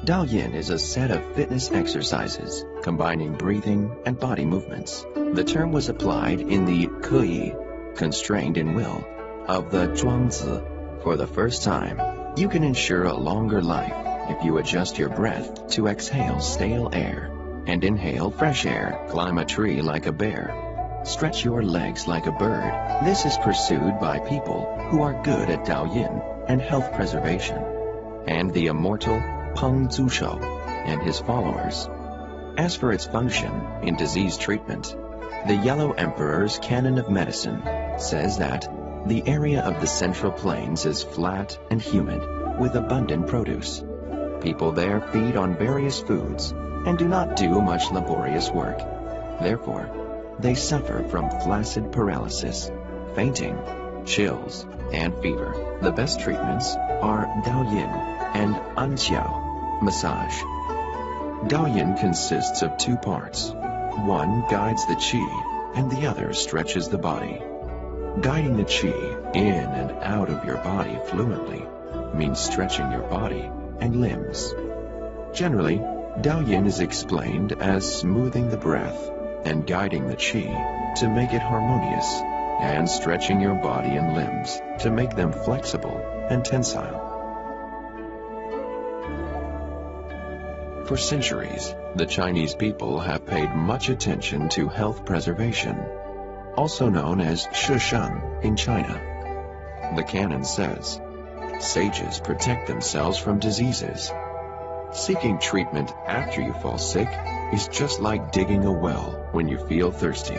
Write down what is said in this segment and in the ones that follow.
Daoyin is a set of fitness exercises combining breathing and body movements. The term was applied in the Keyi, constrained in will, of the Zhuangzi. For the first time, you can ensure a longer life if you adjust your breath to exhale stale air and inhale fresh air. Climb a tree like a bear. Stretch your legs like a bird. This is pursued by people who are good at Daoyin and health preservation, and the immortal Peng Zushou and his followers. As for its function in disease treatment, the Yellow Emperor's Canon of Medicine says that the area of the Central Plains is flat and humid, with abundant produce. People there feed on various foods and do not do much laborious work. Therefore, they suffer from flaccid paralysis, fainting, chills, and fever. The best treatments are Daoyin and Anqiao, massage. Daoyin consists of two parts. One guides the qi, and the other stretches the body. Guiding the qi in and out of your body fluently means stretching your body and limbs. Generally, Daoyin is explained as smoothing the breath and guiding the qi to make it harmonious, and stretching your body and limbs to make them flexible and tensile. For centuries, the Chinese people have paid much attention to health preservation, also known as Shisheng in China. The canon says, sages protect themselves from diseases. Seeking treatment after you fall sick is just like digging a well when you feel thirsty.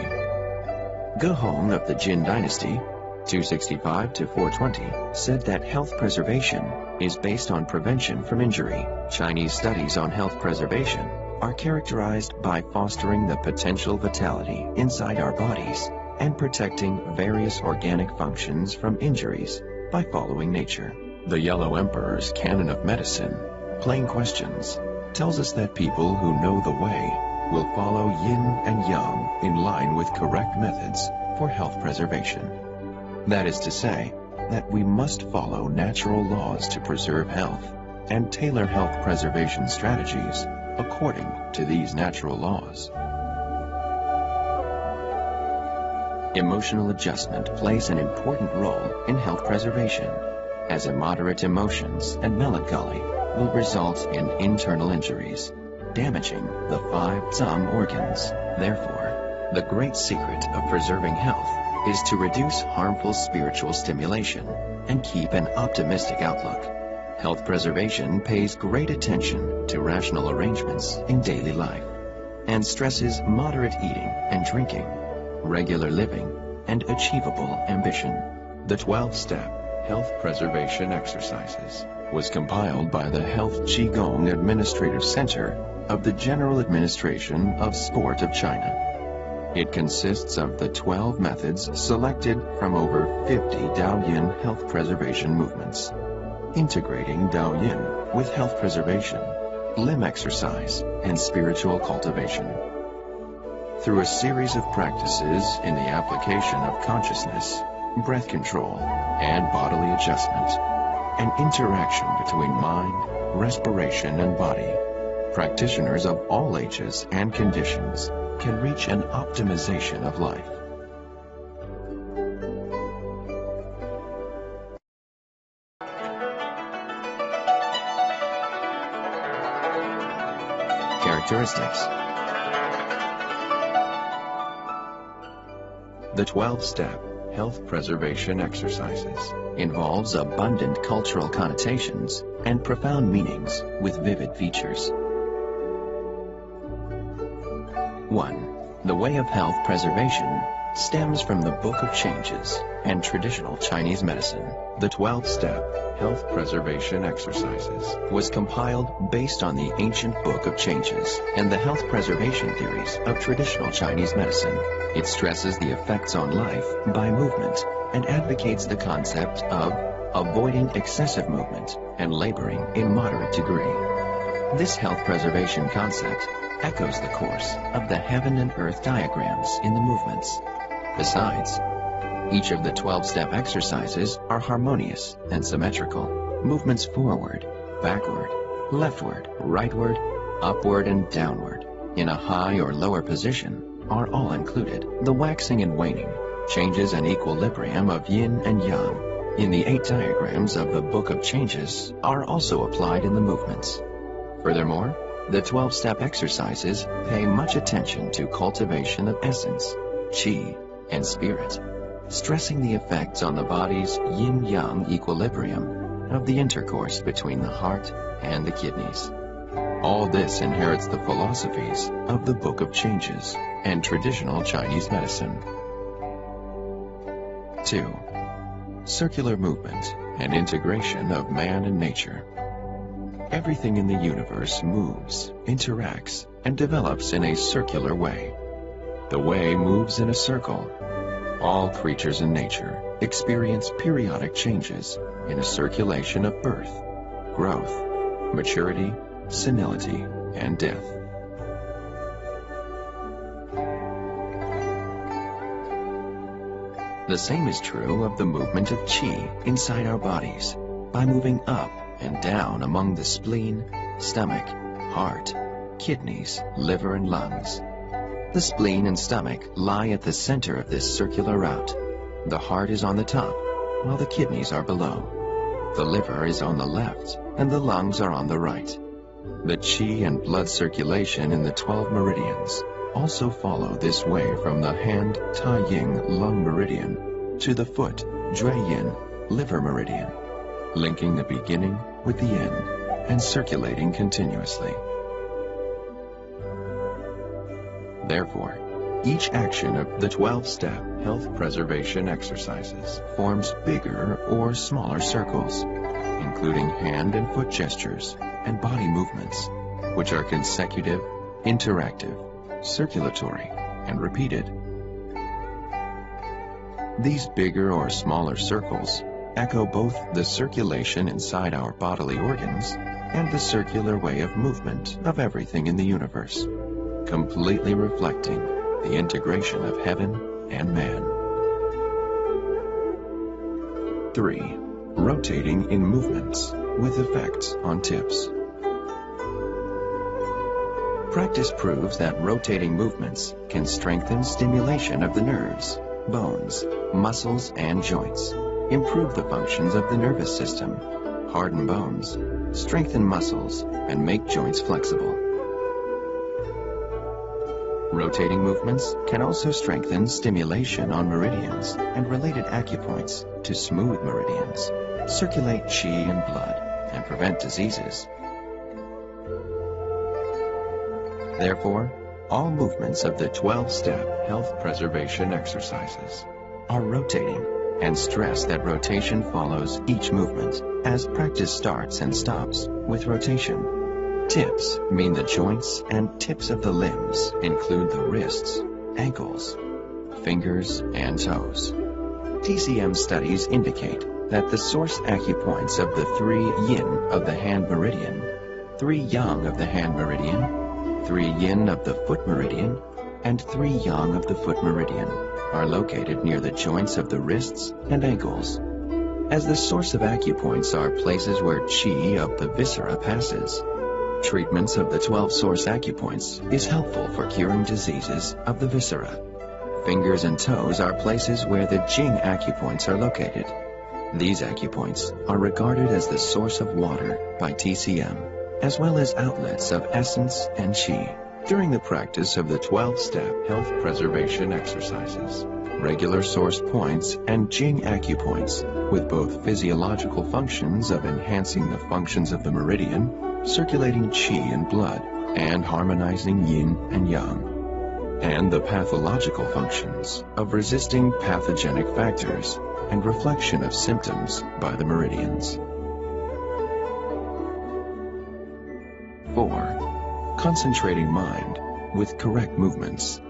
Ge Hong of the Jin Dynasty, 265 to 420, said that health preservation is based on prevention from injury. Chinese studies on health preservation are characterized by fostering the potential vitality inside our bodies and protecting various organic functions from injuries by following nature. The Yellow Emperor's Canon of Medicine, Plain Questions, tells us that people who know the way will follow yin and yang in line with correct methods for health preservation. That is to say, that we must follow natural laws to preserve health and tailor health preservation strategies according to these natural laws. Emotional adjustment plays an important role in health preservation, as immoderate emotions and melancholy will result in internal injuries, damaging the 5 zang organs. Therefore, the great secret of preserving health is to reduce harmful spiritual stimulation and keep an optimistic outlook. Health preservation pays great attention to rational arrangements in daily life and stresses moderate eating and drinking, regular living, and achievable ambition. The 12-step Health Preservation Exercises was compiled by the Health Qigong Administrative Center of the General Administration of Sport of China. It consists of the 12 methods selected from over 50 Daoyin health preservation movements, integrating Daoyin with health preservation, limb exercise, and spiritual cultivation. Through a series of practices in the application of consciousness, breath control, and bodily adjustment, an interaction between mind, respiration, and body, practitioners of all ages and conditions can reach an optimization of life. Characteristics. The 12-step Health Preservation Exercises involves abundant cultural connotations and profound meanings with vivid features. 1. The way of health preservation stems from the Book of Changes and traditional Chinese medicine. The 12-step Health Preservation Exercises was compiled based on the ancient Book of Changes and the health preservation theories of traditional Chinese medicine. It stresses the effects on life by movement and advocates the concept of avoiding excessive movement and laboring in moderate degree. This health preservation concept echoes the course of the heaven and earth diagrams in the movements. Besides, each of the 12-step exercises are harmonious and symmetrical. Movements forward, backward, leftward, rightward, upward, and downward, in a high or lower position, are all included. The waxing and waning, changes and equilibrium of yin and yang in the 8 diagrams of the Book of Changes are also applied in the movements. Furthermore, the 12-step exercises pay much attention to cultivation of essence, qi, and spirit, stressing the effects on the body's yin-yang equilibrium of the intercourse between the heart and the kidneys. All this inherits the philosophies of the Book of Changes and traditional Chinese medicine. 2. Circular movement and integration of man and nature. Everything in the universe moves, interacts, and develops in a circular way. The way moves in a circle. All creatures in nature experience periodic changes in a circulation of birth, growth, maturity, senility, and death. The same is true of the movement of qi inside our bodies by moving up and down among the spleen, stomach, heart, kidneys, liver, and lungs. The spleen and stomach lie at the center of this circular route. The heart is on the top, while the kidneys are below. The liver is on the left, and the lungs are on the right. The qi and blood circulation in the 12 meridians also follow this way from the hand Tai-Ying lung meridian to the foot Jui-Yin liver meridian, linking the beginning with the end and circulating continuously. Therefore, each action of the 12-step health preservation exercises forms bigger or smaller circles, including hand and foot gestures and body movements, which are consecutive, interactive, circulatory, and repeated. These bigger or smaller circles echo both the circulation inside our bodily organs and the circular way of movement of everything in the universe, completely reflecting the integration of heaven and man. 3. Rotating in movements with effects on tips. Practice proves that rotating movements can strengthen stimulation of the nerves, bones, muscles, and joints, improve the functions of the nervous system, harden bones, strengthen muscles, and make joints flexible. Rotating movements can also strengthen stimulation on meridians and related acupoints to smooth meridians, circulate qi and blood, and prevent diseases. Therefore, all movements of the 12-step health preservation exercises are rotating, and stress that rotation follows each movement as practice starts and stops with rotation. Tips mean the joints and tips of the limbs include the wrists, ankles, fingers, and toes. TCM studies indicate that the source acupoints of the 3 yin of the hand meridian, 3 yang of the hand meridian, 3 yin of the foot meridian, and 3 yang of the foot meridian are located near the joints of the wrists and ankles. As the source of acupoints are places where qi of the viscera passes, treatments of the 12 source acupoints is helpful for curing diseases of the viscera. Fingers and toes are places where the jing acupoints are located. These acupoints are regarded as the source of water by TCM, as well as outlets of essence and qi. During the practice of the 12-step health preservation exercises, regular source points and jing acupoints with both physiological functions of enhancing the functions of the meridian, circulating qi and blood, and harmonizing yin and yang, and the pathological functions of resisting pathogenic factors and reflection of symptoms by the meridians. 4. Concentrating mind with correct movements.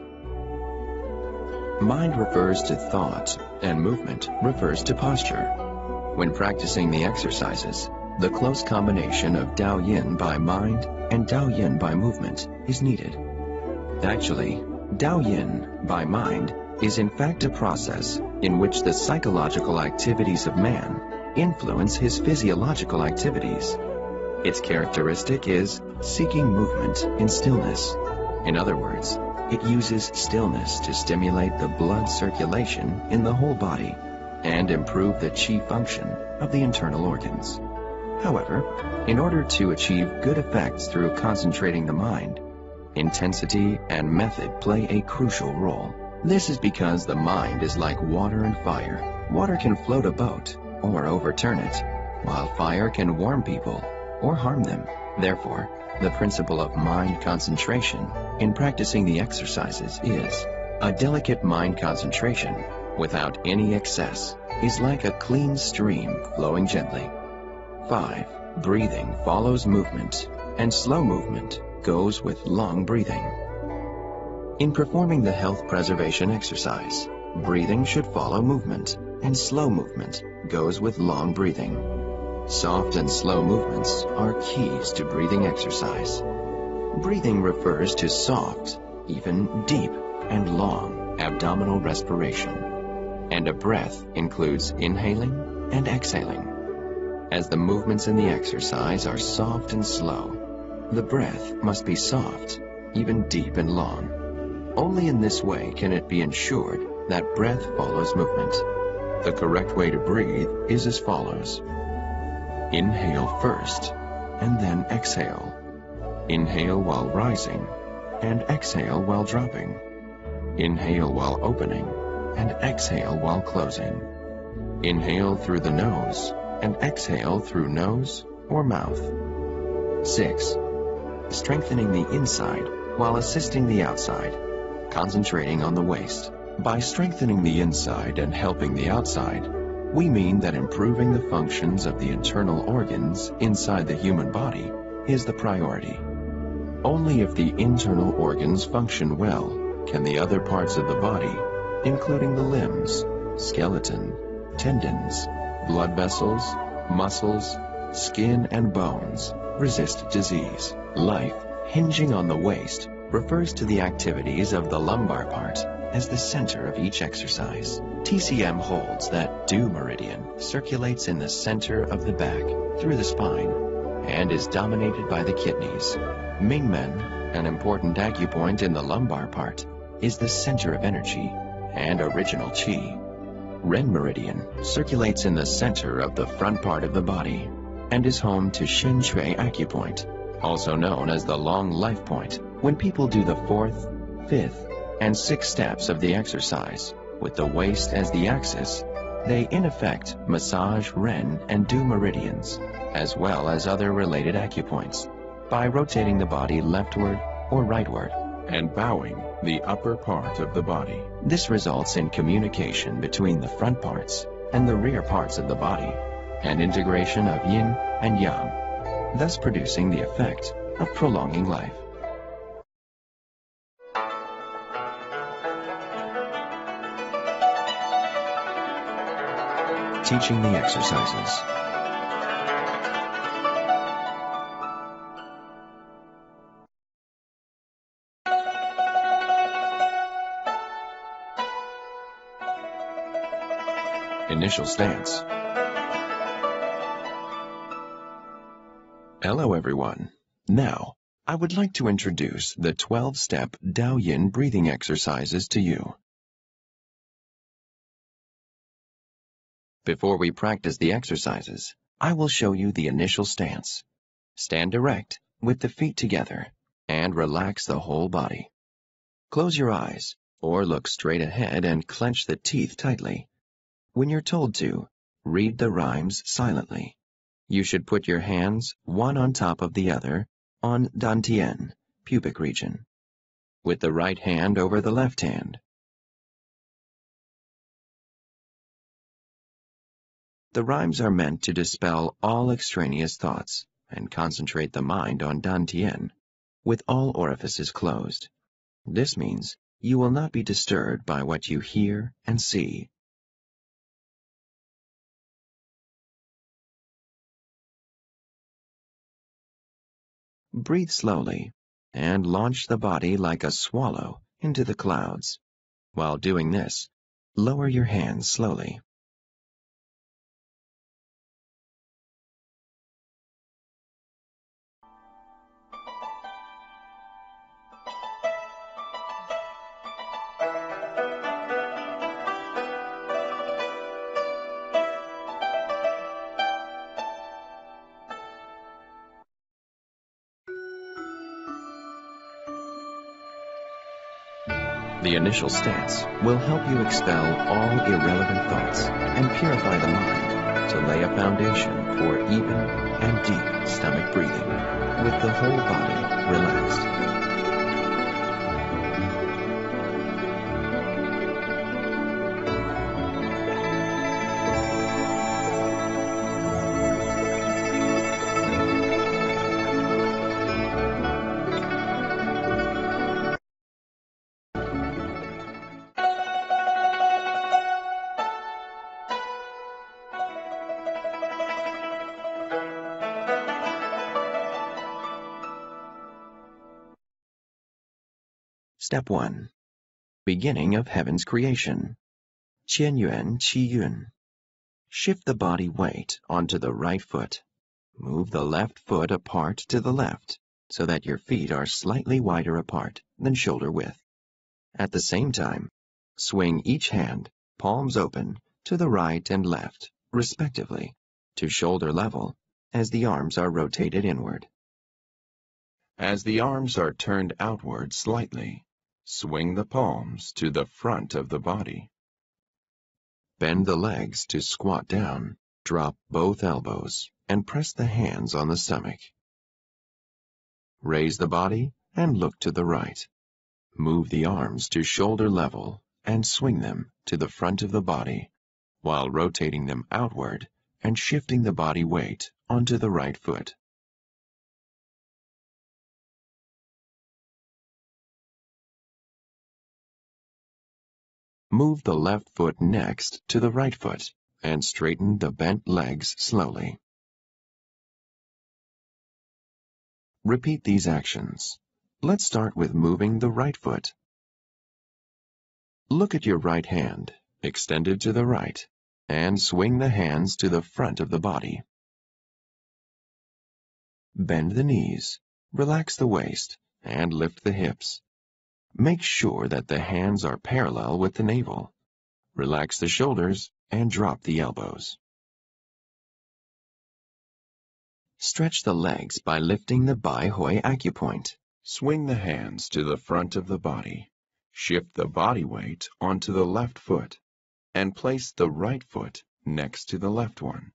Mind refers to thought, and movement refers to posture. When practicing the exercises, the close combination of Dao Yin by mind and Dao Yin by movement is needed. Actually, Dao Yin by mind is in fact a process in which the psychological activities of man influence his physiological activities. Its characteristic is seeking movement in stillness. In other words, it uses stillness to stimulate the blood circulation in the whole body and improve the qi function of the internal organs. However, in order to achieve good effects through concentrating the mind, intensity and method play a crucial role. This is because the mind is like water and fire. Water can float a boat or overturn it, while fire can warm people or harm them. Therefore, the principle of mind concentration in practicing the exercises is a delicate mind concentration without any excess is like a clean stream flowing gently. 5. Breathing follows movement, and slow movement goes with long breathing. In performing the health preservation exercise, breathing should follow movement, and slow movement goes with long breathing. Soft and slow movements are keys to breathing exercise. Breathing refers to soft, even deep, and long abdominal respiration, and a breath includes inhaling and exhaling. As the movements in the exercise are soft and slow, the breath must be soft, even deep and long. Only in this way can it be ensured that breath follows movement. The correct way to breathe is as follows. Inhale first, and then exhale. Inhale while rising, and exhale while dropping. Inhale while opening, and exhale while closing. Inhale through the nose, and exhale through nose or mouth. 6. Strengthening the inside while assisting the outside, concentrating on the waist. By strengthening the inside and helping the outside, we mean that improving the functions of the internal organs inside the human body is the priority. Only if the internal organs function well can the other parts of the body, including the limbs, skeleton, tendons, blood vessels, muscles, skin, and bones, resist disease. Life hinging on the waist refers to the activities of the lumbar part as the center of each exercise. TCM holds that due meridian circulates in the center of the back through the spine and is dominated by the kidneys. Mingmen, an important acupoint in the lumbar part, is the center of energy and original qi. Ren meridian circulates in the center of the front part of the body and is home to Shen Chui acupoint, also known as the long life point. When people do the 4th, 5th, and 6th steps of the exercise with the waist as the axis, they in effect massage Ren and Du meridians, as well as other related acupoints, by rotating the body leftward or rightward and bowing the upper part of the body. This results in communication between the front parts and the rear parts of the body, and integration of yin and yang, thus producing the effect of prolonging life. Teaching the exercises. Initial stance. Hello everyone. Now, I would like to introduce the 12-step Dao Yin breathing exercises to you. Before we practice the exercises, I will show you the initial stance. Stand erect with the feet together and relax the whole body. Close your eyes or look straight ahead and clench the teeth tightly. When you're told to, read the rhymes silently. You should put your hands one on top of the other on dantian, pubic region, with the right hand over the left hand. The rhymes are meant to dispel all extraneous thoughts and concentrate the mind on dantian, with all orifices closed. This means you will not be disturbed by what you hear and see. Breathe slowly and launch the body like a swallow into the clouds. While doing this, lower your hands slowly. The initial stance will help you expel all irrelevant thoughts and purify the mind to lay a foundation for even and deep stomach breathing with the whole body relaxed. Step 1. Beginning of Heaven's Creation. 千元七运. Shift the body weight onto the right foot. Move the left foot apart to the left so that your feet are slightly wider apart than shoulder width. At the same time, swing each hand, palms open, to the right and left, respectively, to shoulder level as the arms are rotated inward. As the arms are turned outward slightly, swing the palms to the front of the body. Bend the legs to squat down, drop both elbows, and press the hands on the stomach. Raise the body and look to the right. Move the arms to shoulder level and swing them to the front of the body while rotating them outward and shifting the body weight onto the right foot. Move the left foot next to the right foot and straighten the bent legs slowly. Repeat these actions. Let's start with moving the right foot. Look at your right hand, extended to the right, and swing the hands to the front of the body. Bend the knees, relax the waist, and lift the hips. Make sure that the hands are parallel with the navel. Relax the shoulders and drop the elbows. Stretch the legs by lifting the Bai Hui acupoint. Swing the hands to the front of the body. Shift the body weight onto the left foot and place the right foot next to the left one.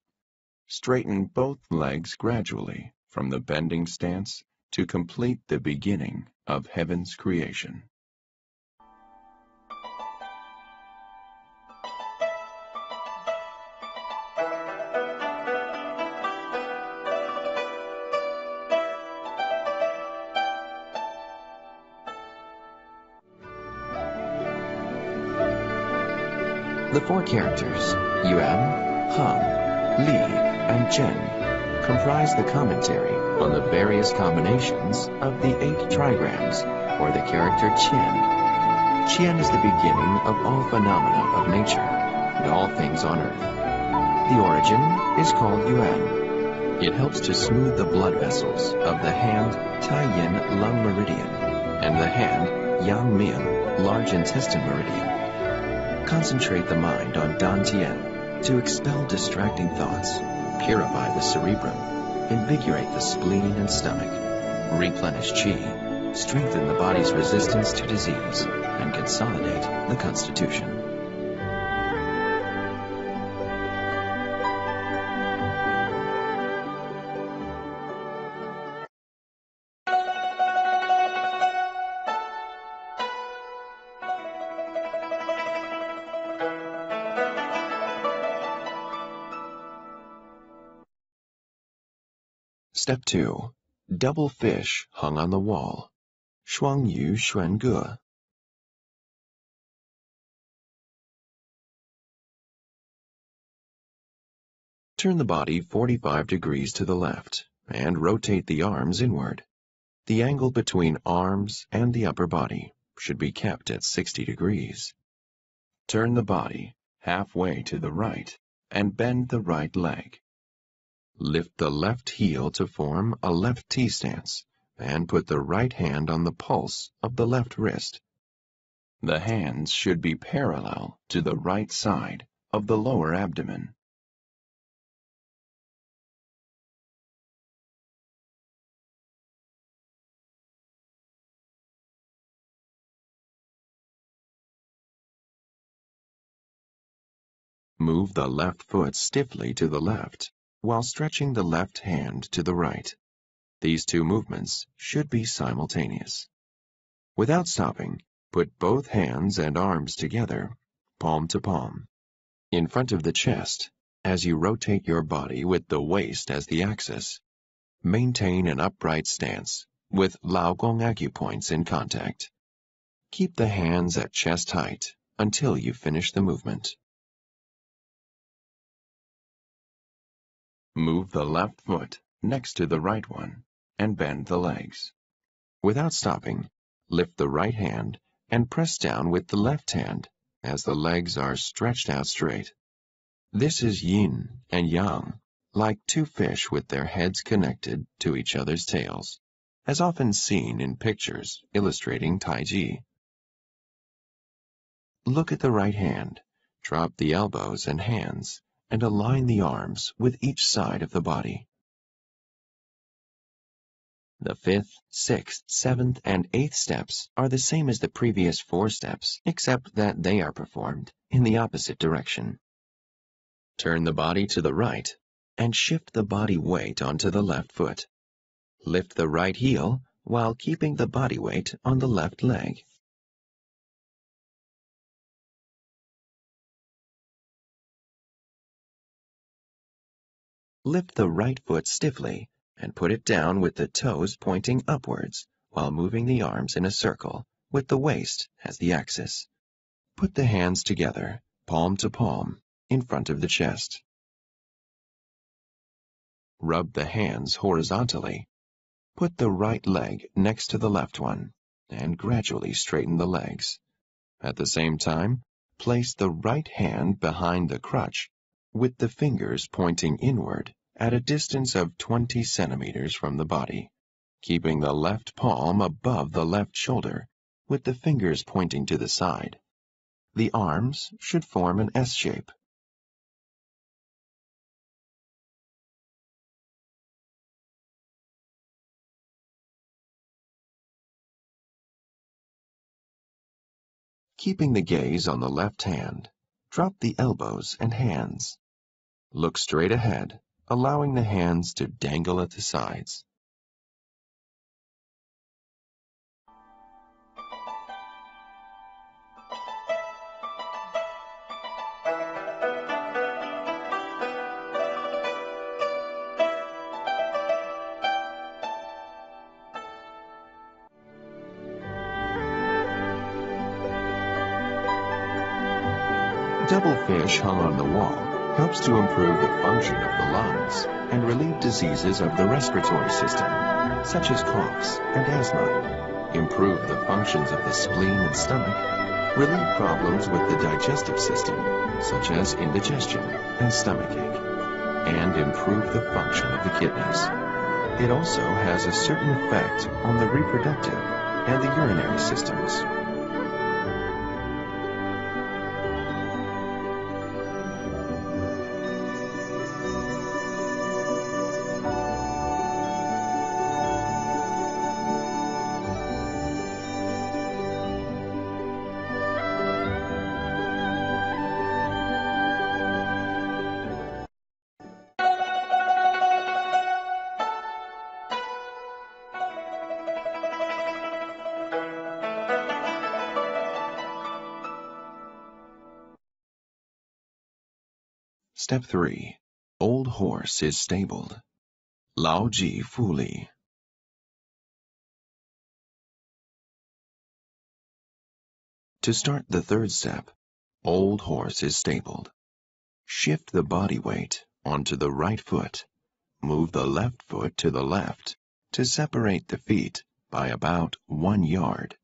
Straighten both legs gradually from the bending stance to complete the beginning of Heaven's creation. The four characters, Yuan, Heng, Li, and Zhen, comprise the commentary on the various combinations of the 8 trigrams, or the character Qian. Qian is the beginning of all phenomena of nature and all things on earth. The origin is called Yuan. It helps to smooth the blood vessels of the hand Tai-yin lung meridian and the hand Yang-ming large intestine meridian. Concentrate the mind on Dantian to expel distracting thoughts, purify the cerebrum, invigorate the spleen and stomach, replenish qi, strengthen the body's resistance to disease, and consolidate the constitution. Step 2. Double fish hung on the wall. 双鱼悬个. Turn the body 45 degrees to the left and rotate the arms inward. The angle between arms and the upper body should be kept at 60 degrees. Turn the body halfway to the right and bend the right leg. Lift the left heel to form a left T stance and put the right hand on the pulse of the left wrist. The hands should be parallel to the right side of the lower abdomen. Move the left foot stiffly to the left, while stretching the left hand to the right. These two movements should be simultaneous. Without stopping, put both hands and arms together, palm to palm, in front of the chest, as you rotate your body with the waist as the axis. Maintain an upright stance, with Lao Gong acupoints in contact. Keep the hands at chest height until you finish the movement. Move the left foot next to the right one and bend the legs. Without stopping, lift the right hand and press down with the left hand as the legs are stretched out straight. This is yin and yang, like two fish with their heads connected to each other's tails, as often seen in pictures illustrating Tai Chi. Look at the right hand, drop the elbows and hands, and align the arms with each side of the body. The 5th, 6th, 7th, and 8th steps are the same as the previous 4 steps, except that they are performed in the opposite direction. Turn the body to the right and shift the body weight onto the left foot. Lift the right heel while keeping the body weight on the left leg. Lift the right foot stiffly and put it down with the toes pointing upwards while moving the arms in a circle with the waist as the axis. Put the hands together, palm to palm, in front of the chest. Rub the hands horizontally. Put the right leg next to the left one and gradually straighten the legs. At the same time, place the right hand behind the crutch with the fingers pointing inward at a distance of 20 centimeters from the body, keeping the left palm above the left shoulder with the fingers pointing to the side. The arms should form an S shape. Keeping the gaze on the left hand, drop the elbows and hands. Look straight ahead, allowing the hands to dangle at the sides. Double fish hung on the wall helps to improve the function of the lungs and relieve diseases of the respiratory system, such as coughs and asthma, improve the functions of the spleen and stomach, relieve problems with the digestive system, such as indigestion and stomachache, and improve the function of the kidneys. It also has a certain effect on the reproductive and the urinary systems. Step 3. Old horse is stabled. Lao Ji Fu Li. To start the 3rd step, old horse is stabled. Shift the body weight onto the right foot. Move the left foot to the left to separate the feet by about 1 yard,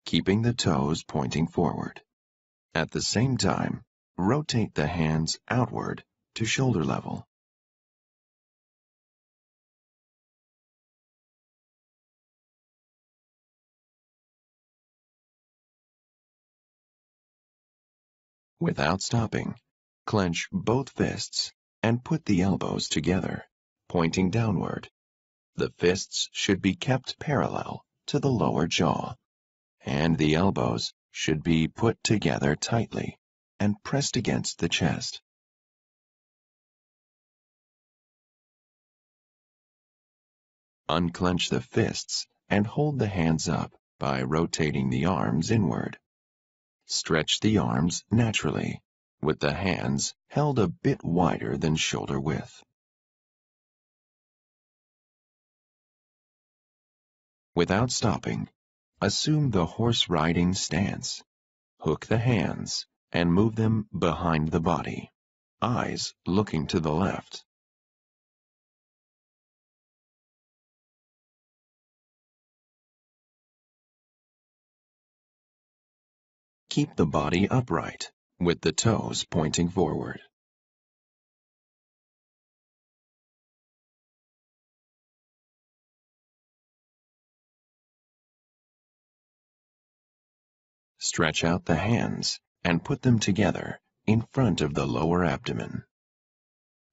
keeping the toes pointing forward. At the same time, rotate the hands outward to shoulder level. Without stopping, clench both fists and put the elbows together, pointing downward. The fists should be kept parallel to the lower jaw, and the elbows should be put together tightly and pressed against the chest. Unclench the fists and hold the hands up by rotating the arms inward. Stretch the arms naturally, with the hands held a bit wider than shoulder width. Without stopping, assume the horse riding stance. Hook the hands and move them behind the body, eyes looking to the left. Keep the body upright, with the toes pointing forward. Stretch out the hands and put them together in front of the lower abdomen.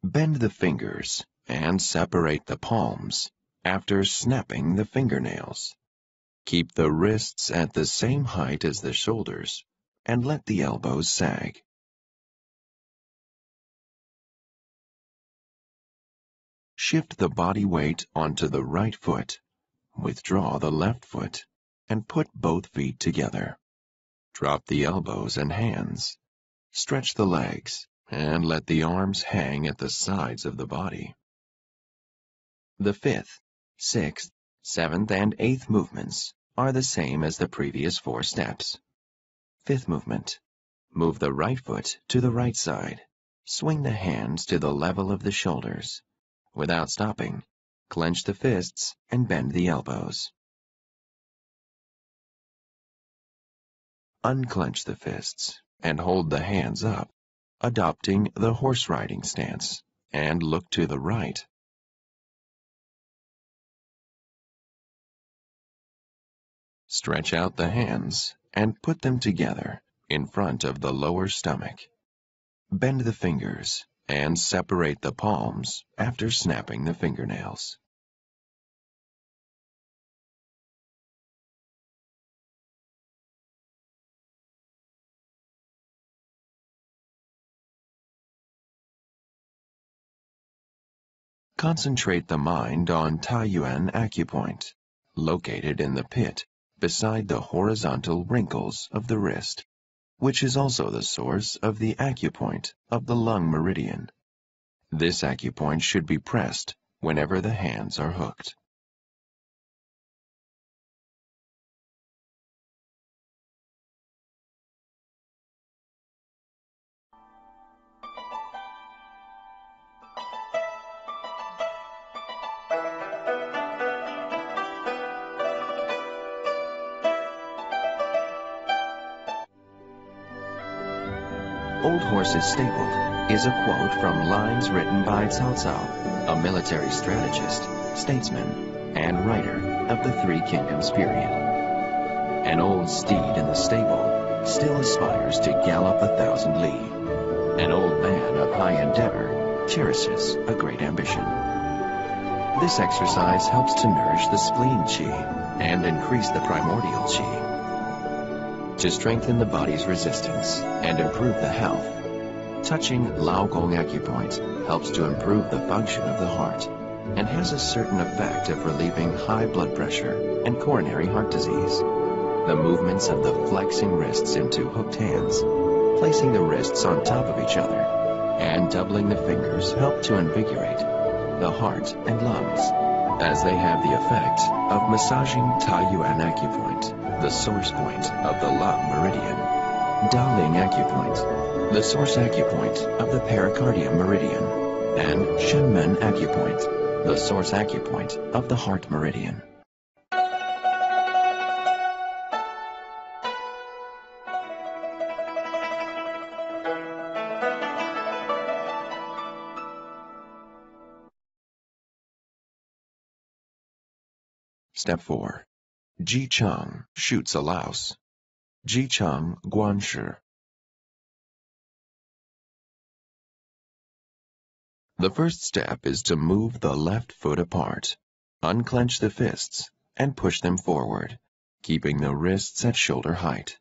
Bend the fingers and separate the palms after snapping the fingernails. Keep the wrists at the same height as the shoulders and let the elbows sag. Shift the body weight onto the right foot, withdraw the left foot, and put both feet together. Drop the elbows and hands. Stretch the legs and let the arms hang at the sides of the body. The 5th, 6th, 7th, and 8th movements are the same as the previous 4 steps. 5th movement. Move the right foot to the right side. Swing the hands to the level of the shoulders. Without stopping, clench the fists and bend the elbows. Unclench the fists and hold the hands up, adopting the horse riding stance, and look to the right. Stretch out the hands and put them together in front of the lower stomach. Bend the fingers and separate the palms after snapping the fingernails. Concentrate the mind on Taiyuan acupoint, located in the pit beside the horizontal wrinkles of the wrist, which is also the source of the acupoint of the lung meridian. This acupoint should be pressed whenever the hands are hooked. Old Horses Stapled is a quote from lines written by Cao Cao, a military strategist, statesman, and writer of the Three Kingdoms period. An old steed in the stable still aspires to gallop 1,000 li. An old man of high endeavor cherishes a great ambition. This exercise helps to nourish the spleen qi and increase the primordial qi. To strengthen the body's resistance and improve the health, touching Lao Gong acupoint helps to improve the function of the heart and has a certain effect of relieving high blood pressure and coronary heart disease. The movements of the flexing wrists into hooked hands, placing the wrists on top of each other, and doubling the fingers help to invigorate the heart and lungs, as they have the effect of massaging Taiyuan acupoint, the source point of the lung meridian, Daoling acupoint, the source acupoint of the pericardium meridian, and Shenmen acupoint, the source acupoint of the heart meridian. Step 4. Ji Chang shoots a louse. Ji Chang Guan Shi. The first step is to move the left foot apart, unclench the fists, and push them forward, keeping the wrists at shoulder height.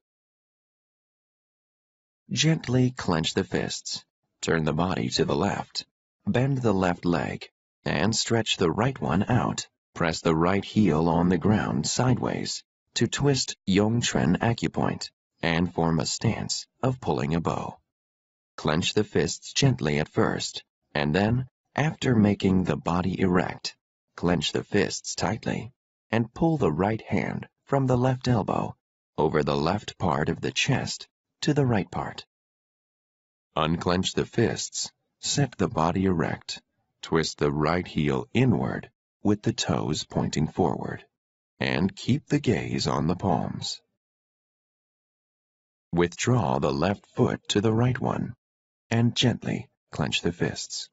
Gently clench the fists, turn the body to the left, bend the left leg, and stretch the right one out, Press the right heel on the ground sideways to twist Yongquan acupoint and form a stance of pulling a bow. Clench the fists gently at first, and then, after making the body erect, clench the fists tightly and pull the right hand from the left elbow over the left part of the chest to the right part. Unclench the fists, set the body erect, twist the right heel inward with the toes pointing forward, and keep the gaze on the palms. Withdraw the left foot to the right one, and gently clench the fists.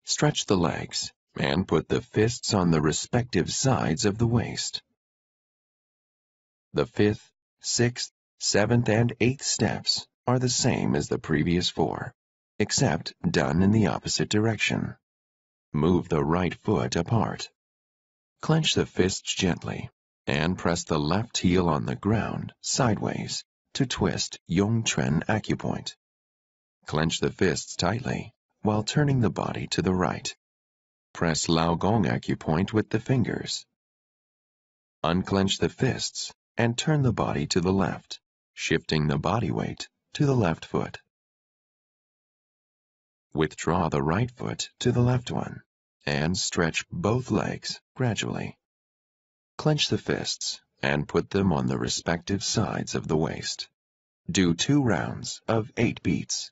Stretch the legs, and put the fists on the respective sides of the waist. The 5th, 6th, 7th, and 8th steps are the same as the previous 4, except done in the opposite direction. Move the right foot apart. Clench the fists gently, and press the left heel on the ground sideways to twist Yongquan acupoint. Clench the fists tightly while turning the body to the right. Press Laogong acupoint with the fingers. Unclench the fists and turn the body to the left, shifting the body weight to the left foot. Withdraw the right foot to the left one, and stretch both legs gradually. Clench the fists and put them on the respective sides of the waist. Do 2 rounds of 8 beats.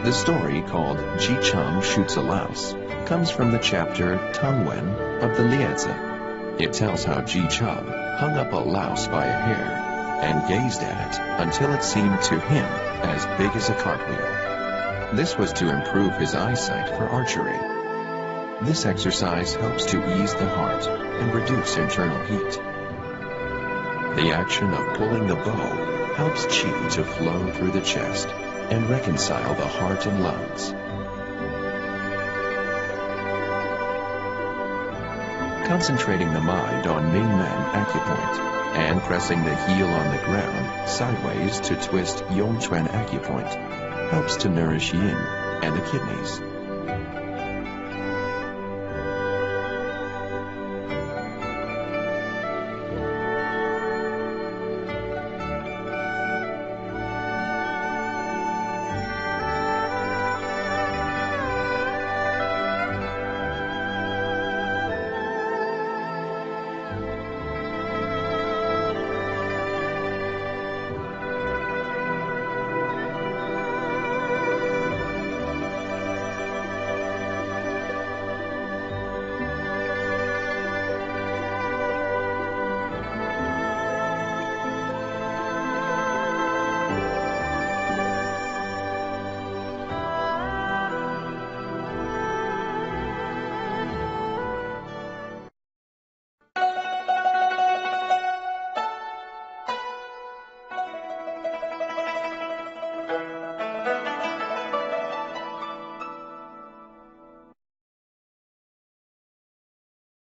The story called Ji Chang Shoots a Louse comes from the chapter Tangwen of the Liezi. It tells how Ji Chang hung up a louse by a hair and gazed at it until it seemed to him as big as a cartwheel. This was to improve his eyesight for archery. This exercise helps to ease the heart and reduce internal heat. The action of pulling the bow helps qi to flow through the chest and reconcile the heart and lungs. Concentrating the mind on Mingmen acupoint and pressing the heel on the ground sideways to twist Yongquan acupoint helps to nourish yin and the kidneys.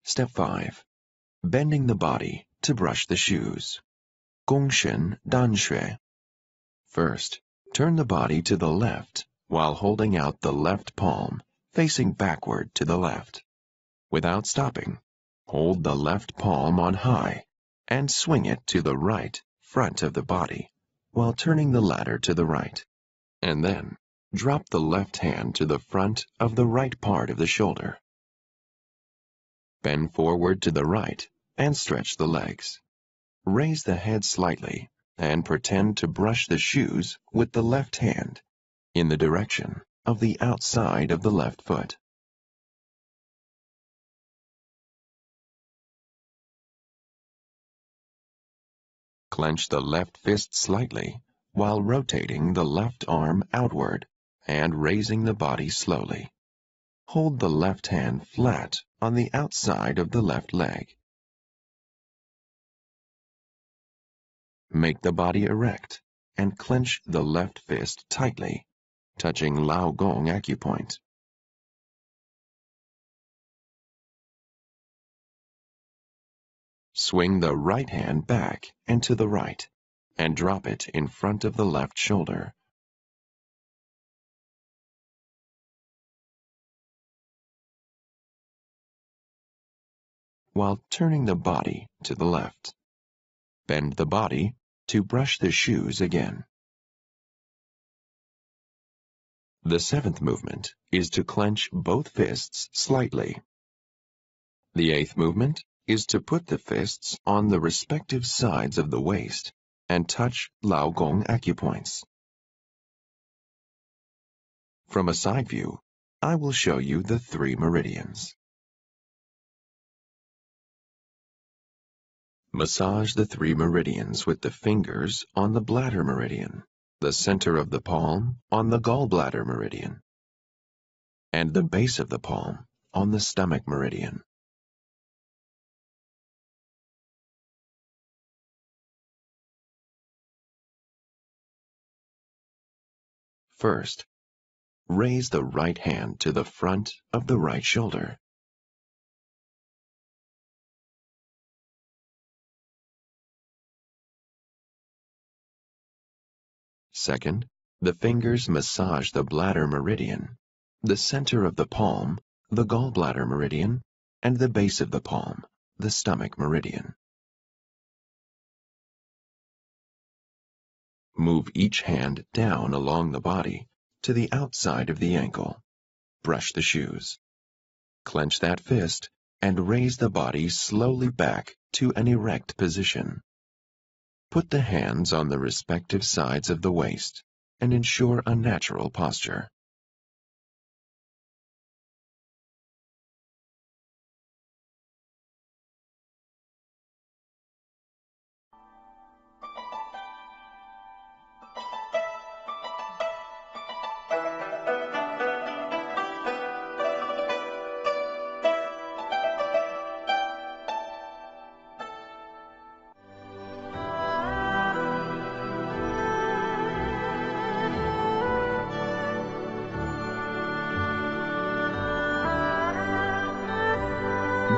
Step 5. Bending the body to brush the shoes. Gongshen Danshui. First, turn the body to the left while holding out the left palm, facing backward to the left. Without stopping, hold the left palm on high and swing it to the right front of the body while turning the latter to the right. And then, drop the left hand to the front of the right part of the shoulder. Bend forward to the right and stretch the legs. Raise the head slightly and pretend to brush the shoes with the left hand in the direction of the outside of the left foot. Clench the left fist slightly while rotating the left arm outward and raising the body slowly. Hold the left hand flat on the outside of the left leg. Make the body erect and clench the left fist tightly touching Lao Gong acupoint. Swing the right hand back and to the right, and drop it in front of the left shoulder. While turning the body to the left, bend the body to brush the shoes again. The seventh movement is to clench both fists slightly. The eighth movement is to put the fists on the respective sides of the waist and touch Lao Gong acupoints. From a side view, I will show you the 3 meridians. Massage the 3 meridians with the fingers on the bladder meridian, the center of the palm on the gallbladder meridian, and the base of the palm on the stomach meridian. First, raise the right hand to the front of the right shoulder. Second, the fingers massage the bladder meridian, the center of the palm, the gallbladder meridian, and the base of the palm, the stomach meridian. Move each hand down along the body to the outside of the ankle. Brush the shoes. Clench that fist and raise the body slowly back to an erect position. Put the hands on the respective sides of the waist and ensure a natural posture.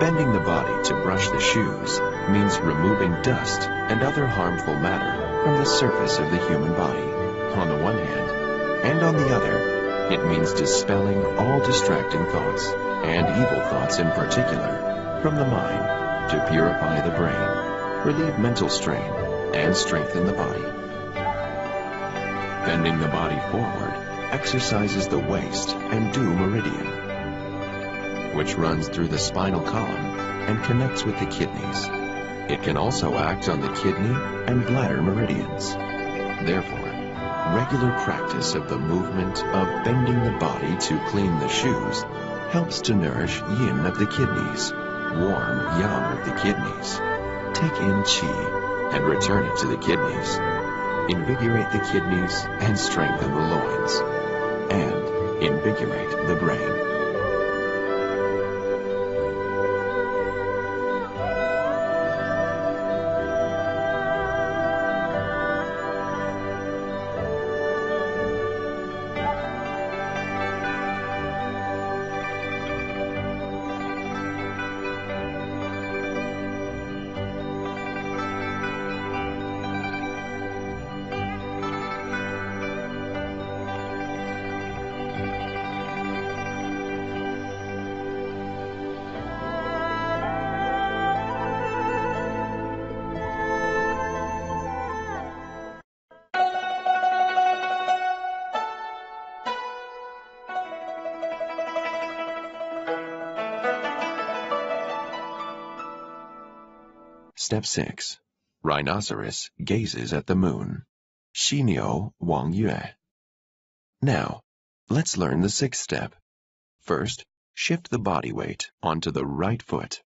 Bending the body to brush the shoes means removing dust and other harmful matter from the surface of the human body, on the one hand, and on the other, it means dispelling all distracting thoughts, and evil thoughts in particular, from the mind to purify the brain, relieve mental strain, and strengthen the body. Bending the body forward exercises the waist and due meridian, which runs through the spinal column and connects with the kidneys. It can also act on the kidney and bladder meridians. Therefore, regular practice of the movement of bending the body to clean the shoes helps to nourish yin of the kidneys, warm yang of the kidneys, take in qi and return it to the kidneys, invigorate the kidneys and strengthen the loins, and invigorate the brain. Step 6. Rhinoceros gazes at the moon. Xiniu Wang Yue. Now, let's learn the 6th step. First, shift the body weight onto the right foot.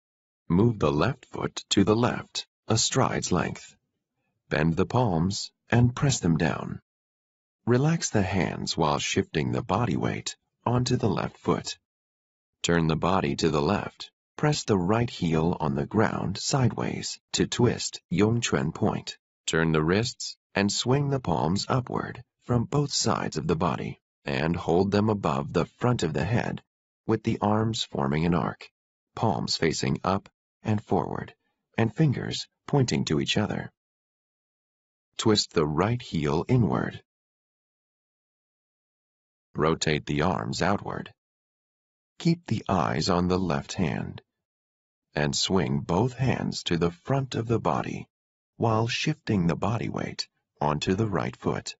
Move the left foot to the left, a stride's length. Bend the palms and press them down. Relax the hands while shifting the body weight onto the left foot. Turn the body to the left. Press the right heel on the ground sideways to twist Yongquan point. Turn the wrists and swing the palms upward from both sides of the body. and hold them above the front of the head, with the arms forming an arc, palms facing up and forward, and fingers pointing to each other. Twist the right heel inward. Rotate the arms outward. Keep the eyes on the left hand, and swing both hands to the front of the body while shifting the body weight onto the right foot.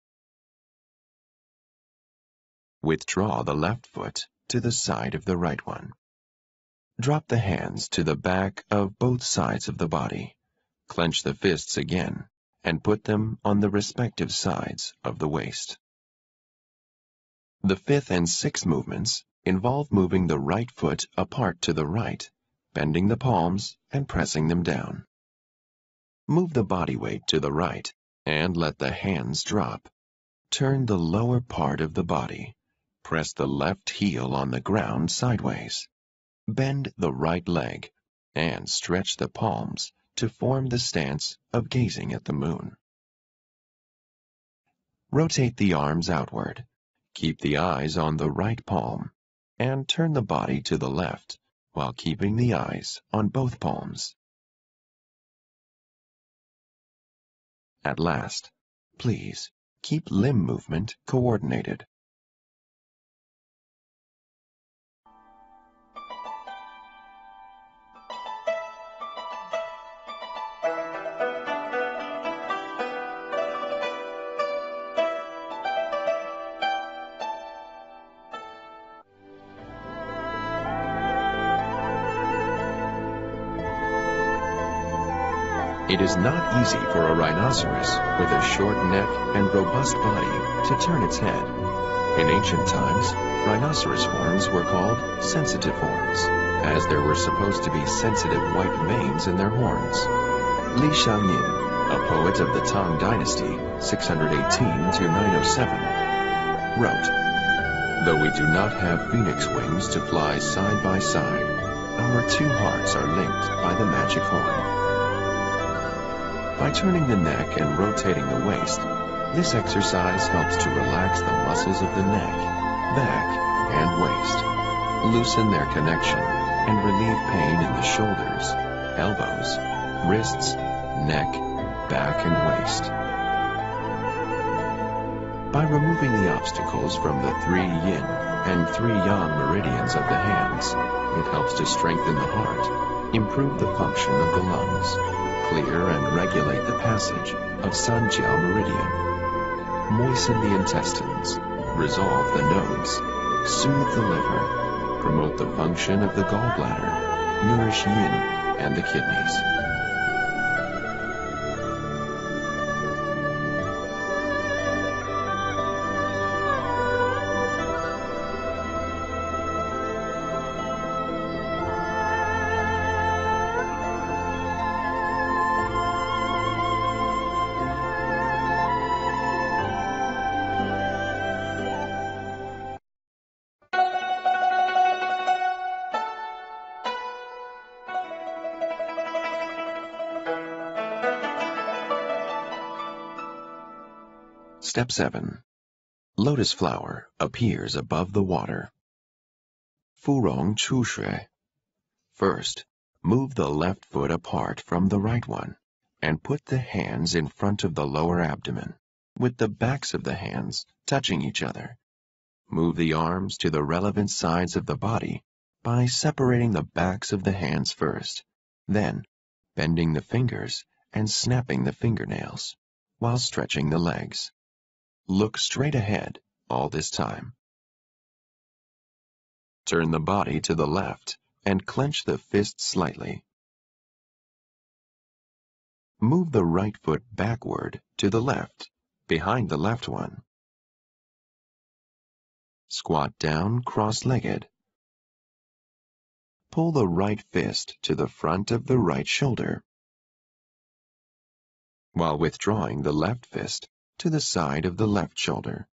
Withdraw the left foot to the side of the right one. Drop the hands to the back of both sides of the body. Clench the fists again and put them on the respective sides of the waist. The fifth and sixth movements involve moving the right foot apart to the right, bending the palms and pressing them down. Move the body weight to the right and let the hands drop. Turn the lower part of the body. Press the left heel on the ground sideways. Bend the right leg and stretch the palms to form the stance of gazing at the moon. Rotate the arms outward. Keep the eyes on the right palm and turn the body to the left while keeping the eyes on both palms. At last, please keep limb movement coordinated. It is not easy for a rhinoceros with a short neck and robust body to turn its head. In ancient times, rhinoceros horns were called sensitive horns, as there were supposed to be sensitive white veins in their horns. Li Xiangyin, a poet of the Tang Dynasty, 618 to 907, wrote, "Though we do not have phoenix wings to fly side by side, our two hearts are linked by the magic horn." By turning the neck and rotating the waist, this exercise helps to relax the muscles of the neck, back, and waist, loosen their connection, and relieve pain in the shoulders, elbows, wrists, neck, back, and waist. By removing the obstacles from the 3 yin and 3 yang meridians of the hands, it helps to strengthen the heart, improve the function of the lungs, clear and regulate the passage of Sanjiao meridian, moisten the intestines, resolve the nodes, soothe the liver, promote the function of the gallbladder, nourish yin and the kidneys. Step 7. Lotus flower appears above the water. Furong chu shui. First, move the left foot apart from the right one and put the hands in front of the lower abdomen, with the backs of the hands touching each other. Move the arms to the relevant sides of the body by separating the backs of the hands first, then bending the fingers and snapping the fingernails while stretching the legs. Look straight ahead all this time. Turn the body to the left and clench the fist slightly. Move the right foot backward to the left, behind the left one. Squat down cross-legged. Pull the right fist to the front of the right shoulder, while withdrawing the left fist to the side of the left shoulder.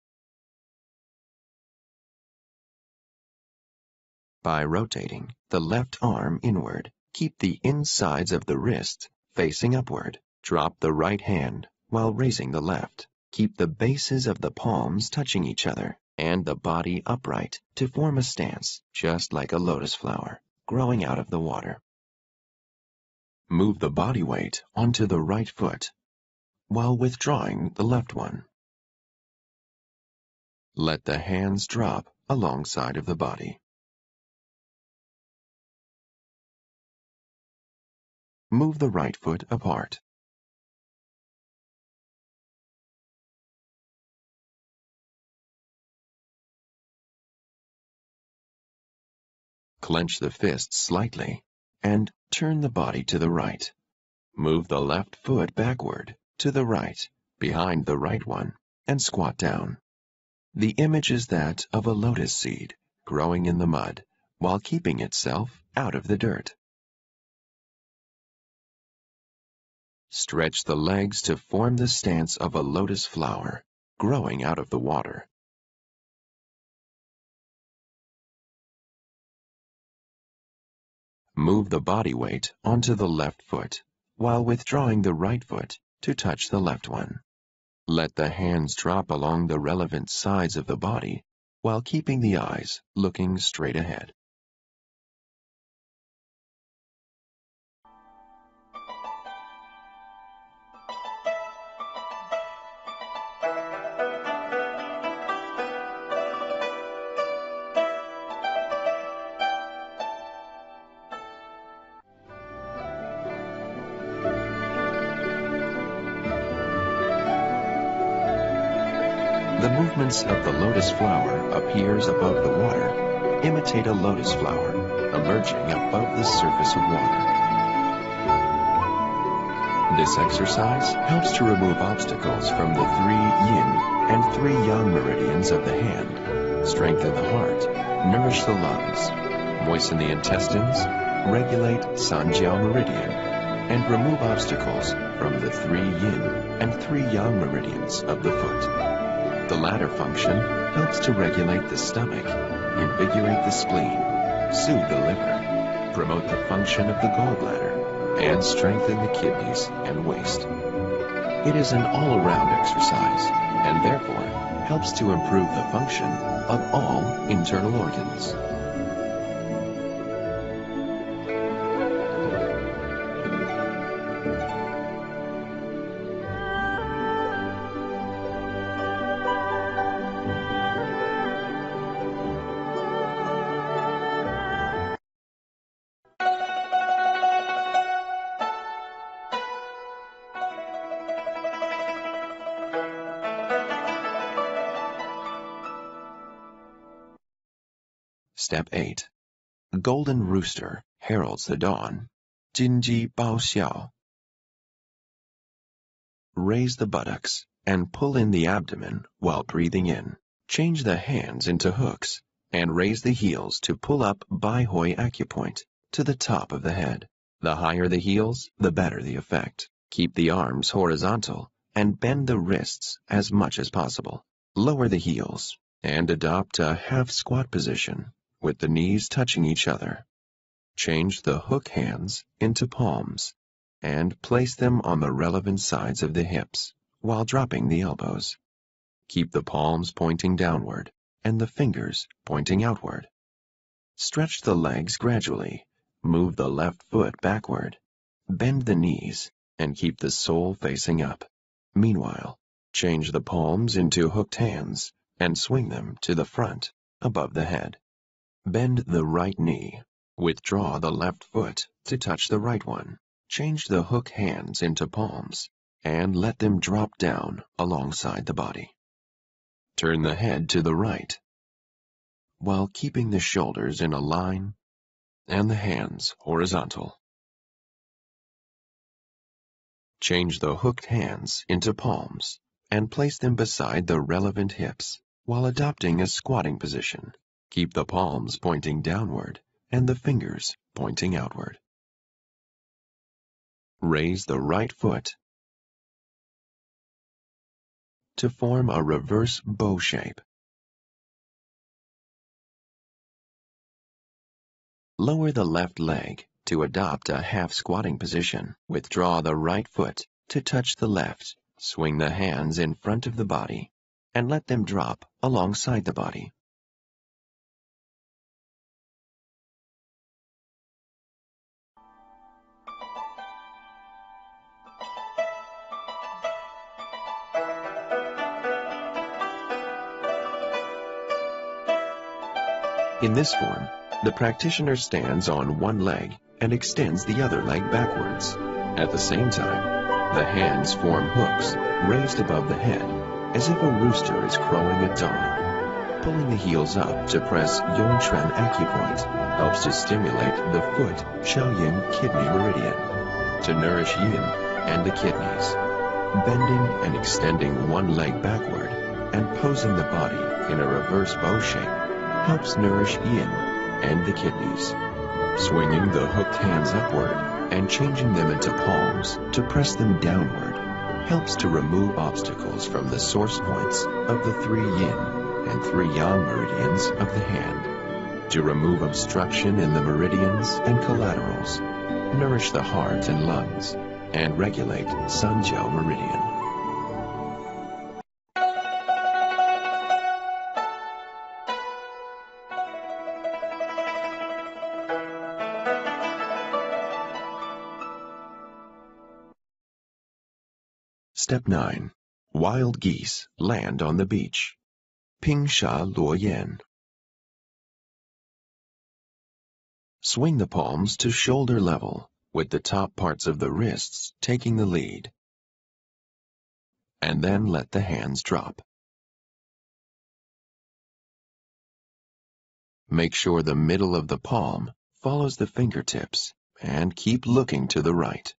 By rotating the left arm inward, keep the insides of the wrist facing upward. Drop the right hand while raising the left. Keep the bases of the palms touching each other and the body upright to form a stance, just like a lotus flower, growing out of the water. Move the body weight onto the right foot, while withdrawing the left one. Let the hands drop alongside of the body. Move the right foot apart. Clench the fists slightly and turn the body to the right. Move the left foot backward to the right, behind the right one, and squat down. The image is that of a lotus seed growing in the mud while keeping itself out of the dirt. Stretch the legs to form the stance of a lotus flower growing out of the water. Move the body weight onto the left foot, while withdrawing the right foot to touch the left one. Let the hands drop along the relevant sides of the body, while keeping the eyes looking straight ahead. The movements of the lotus flower appears above the water, imitate a lotus flower emerging above the surface of water. This exercise helps to remove obstacles from the 3 yin and 3 yang meridians of the hand, strengthen the heart, nourish the lungs, moisten the intestines, regulate Sanjiao meridian, and remove obstacles from the 3 yin and 3 yang meridians of the foot. The latter function helps to regulate the stomach, invigorate the spleen, soothe the liver, promote the function of the gallbladder, and strengthen the kidneys and waist. It is an all-around exercise, and therefore helps to improve the function of all internal organs. Step 8. Golden Rooster heralds the dawn. Jinji Bao Xiao. Raise the buttocks and pull in the abdomen while breathing in. Change the hands into hooks and raise the heels to pull up Bai Hoi acupoint to the top of the head. The higher the heels, the better the effect. Keep the arms horizontal and bend the wrists as much as possible. Lower the heels and adopt a half squat position with the knees touching each other. Change the hook hands into palms and place them on the relevant sides of the hips while dropping the elbows. Keep the palms pointing downward and the fingers pointing outward. Stretch the legs gradually. Move the left foot backward. Bend the knees and keep the sole facing up. Meanwhile, change the palms into hooked hands and swing them to the front above the head. Bend the right knee. Withdraw the left foot to touch the right one. Change the hook hands into palms and let them drop down alongside the body. Turn the head to the right while keeping the shoulders in a line and the hands horizontal. Change the hooked hands into palms and place them beside the relevant hips while adopting a squatting position. Keep the palms pointing downward and the fingers pointing outward. Raise the right foot to form a reverse bow shape. Lower the left leg to adopt a half squatting position. Withdraw the right foot to touch the left. Swing the hands in front of the body and let them drop alongside the body. In this form, the practitioner stands on one leg and extends the other leg backwards. At the same time, the hands form hooks raised above the head, as if a rooster is crowing at dawn. Pulling the heels up to press Yongquan acupoint helps to stimulate the foot Shaoyin kidney meridian to nourish yin and the kidneys. Bending and extending one leg backward and posing the body in a reverse bow shape helps nourish yin and the kidneys. Swinging the hooked hands upward and changing them into palms to press them downward helps to remove obstacles from the source points of the 3 yin and 3 yang meridians of the hand. To remove obstruction in the meridians and collaterals, nourish the heart and lungs, and regulate Sanjiao meridian. Step 9. Wild geese land on the beach. Pingsha Luoyan. Swing the palms to shoulder level, with the top parts of the wrists taking the lead. And then let the hands drop. Make sure the middle of the palm follows the fingertips and keep looking to the right.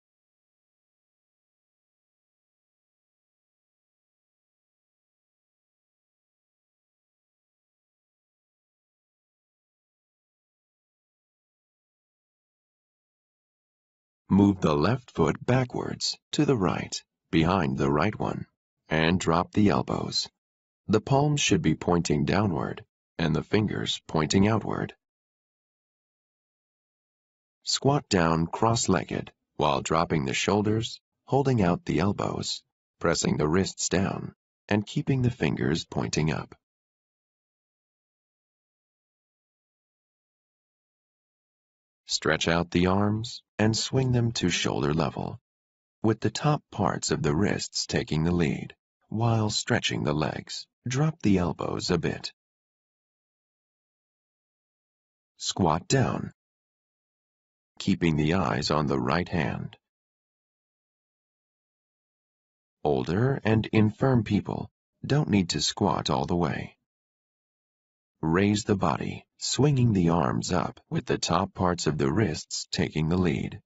Move the left foot backwards to the right, behind the right one, and drop the elbows. The palms should be pointing downward, and the fingers pointing outward. Squat down cross-legged while dropping the shoulders, holding out the elbows, pressing the wrists down, and keeping the fingers pointing up. Stretch out the arms and swing them to shoulder level, with the top parts of the wrists taking the lead. While stretching the legs, drop the elbows a bit. Squat down, keeping the eyes on the right hand. Older and infirm people don't need to squat all the way. Raise the body, swinging the arms up with the top parts of the wrists taking the lead.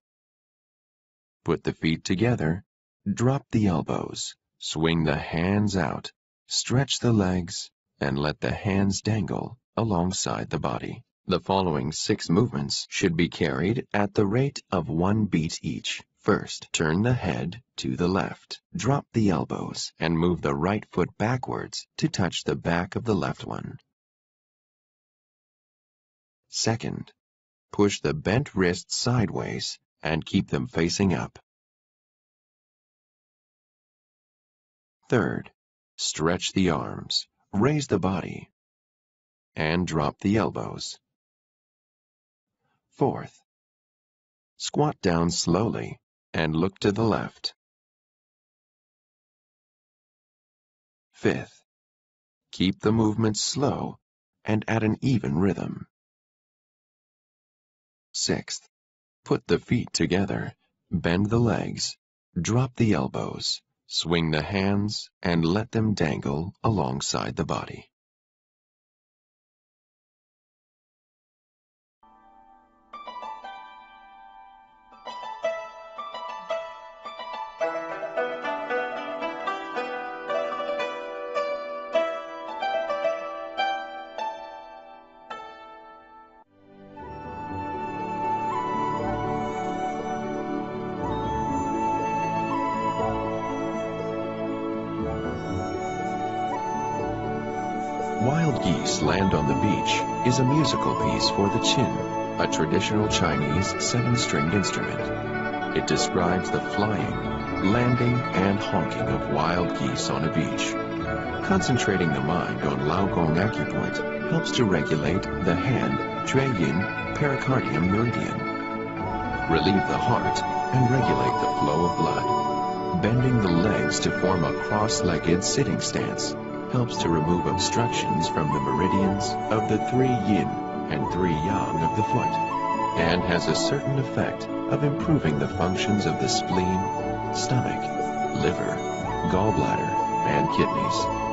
Put the feet together, drop the elbows, swing the hands out, stretch the legs, and let the hands dangle alongside the body. The following 6 movements should be carried at the rate of 1 beat each. First, turn the head to the left, drop the elbows, and move the right foot backwards to touch the back of the left one. Second, push the bent wrists sideways and keep them facing up. Third, stretch the arms, raise the body, and drop the elbows. Fourth, squat down slowly and look to the left. Fifth, keep the movements slow and at an even rhythm. Sixth, put the feet together, bend the legs, drop the elbows, swing the hands, and let them dangle alongside the body. Wild Geese Land on the Beach is a musical piece for the qin, a traditional Chinese 7-stringed instrument. It describes the flying, landing, and honking of wild geese on a beach. Concentrating the mind on Laogong acupoint helps to regulate the hand, Jueyin, pericardium meridian, relieve the heart, and regulate the flow of blood. Bending the legs to form a cross-legged sitting stance helps to remove obstructions from the meridians of the 3 yin and 3 yang of the foot, and has a certain effect of improving the functions of the spleen, stomach, liver, gallbladder, and kidneys.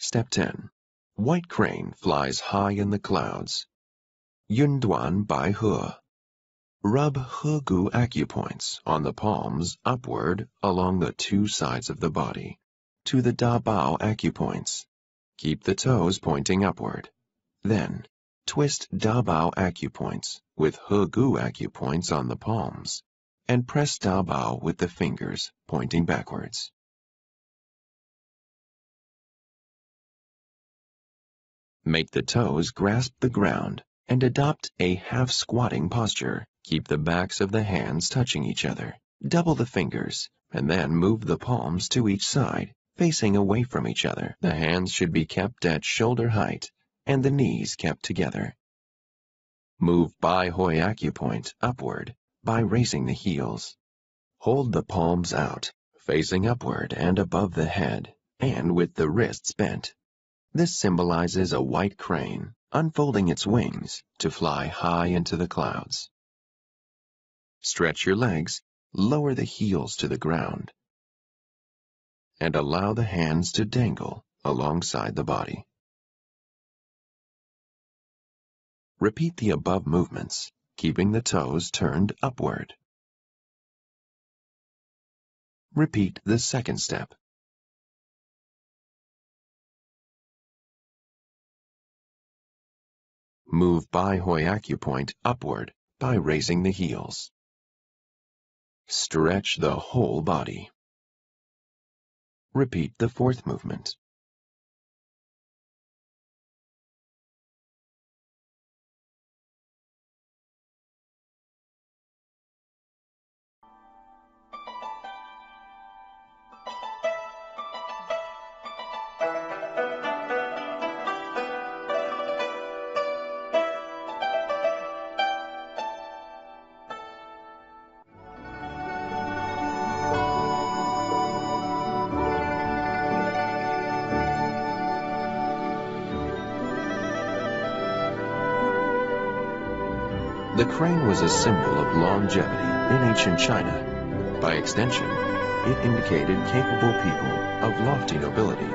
Step 10. White crane flies high in the clouds. Yun Duan Bai He. Rub He Gu acupoints on the palms upward along the 2 sides of the body to the Da Bao acupoints. Keep the toes pointing upward. Then, twist Da Bao acupoints with He Gu acupoints on the palms and press Da Bao with the fingers pointing backwards. Make the toes grasp the ground and adopt a half-squatting posture. Keep the backs of the hands touching each other. Double the fingers, and then move the palms to each side, facing away from each other. The hands should be kept at shoulder height, and the knees kept together. Move Bai Hoi acupoint upward by raising the heels. Hold the palms out, facing upward and above the head, and with the wrists bent. This symbolizes a white crane unfolding its wings to fly high into the clouds. Stretch your legs, lower the heels to the ground, and allow the hands to dangle alongside the body. Repeat the above movements, keeping the toes turned upward. Repeat the second step. Move Bai Hoi acupoint upward by raising the heels. Stretch the whole body. Repeat the fourth movement. The crane was a symbol of longevity in ancient China. By extension, it indicated capable people of lofty nobility.